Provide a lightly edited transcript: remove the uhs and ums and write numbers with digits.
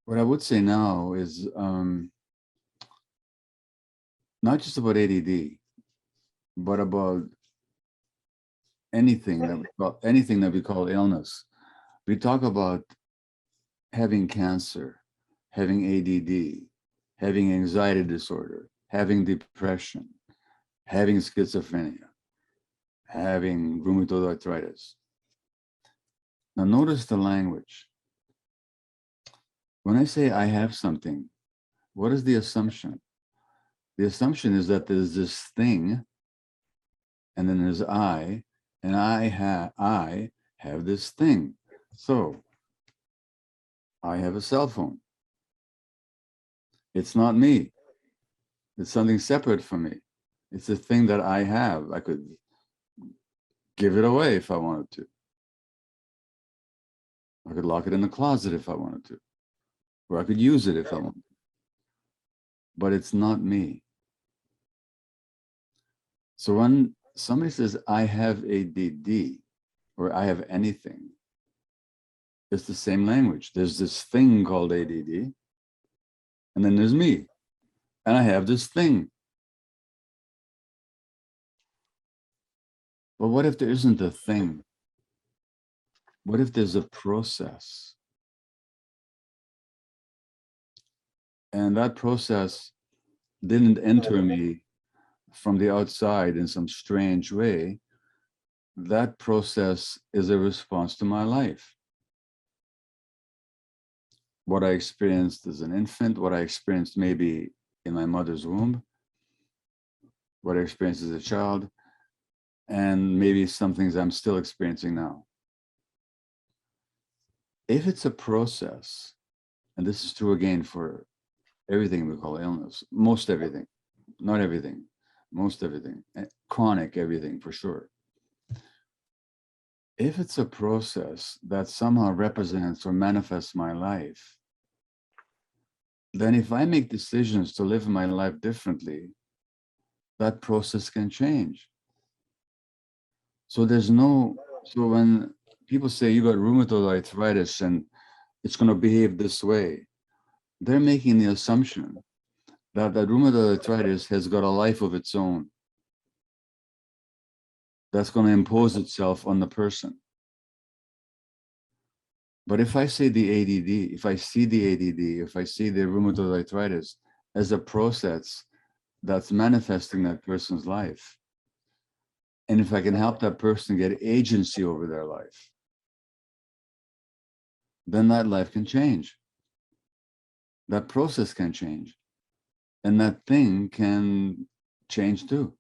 What I would say now is not just about ADD, but about anything that we call illness. We talk about having cancer, having ADD, having anxiety disorder, having depression, having schizophrenia, having rheumatoid arthritis. Now notice the language. When I say I have something, what is the assumption? The assumption is that there's this thing, and then there's I, and I have this thing. So I have a cell phone. It's not me. It's something separate from me. It's a thing that I have. I could give it away if I wanted to. I could lock it in the closet if I wanted to, or I could use it if I wanted to. But it's not me. So when somebody says, I have ADD, or I have anything, it's the same language. There's this thing called ADD, and then there's me, and I have this thing. But what if there isn't a thing? What if there's a process? And that process didn't enter me from the outside in some strange way. That process is a response to my life. What I experienced as an infant, what I experienced maybe in my mother's womb, what I experienced as a child, and maybe some things I'm still experiencing now. If it's a process, and this is true again for everything we call illness, most everything, not everything, most everything, chronic everything for sure. If it's a process that somehow represents or manifests my life, then if I make decisions to live my life differently, that process can change. So so when people say you got rheumatoid arthritis and it's going to behave this way, they're making the assumption that rheumatoid arthritis has got a life of its own that's going to impose itself on the person. But if I say the ADD, if I see the ADD, if I see the rheumatoid arthritis as a process that's manifesting that person's life, and if I can help that person get agency over their life, then that life can change. That process can change. And that thing can change too.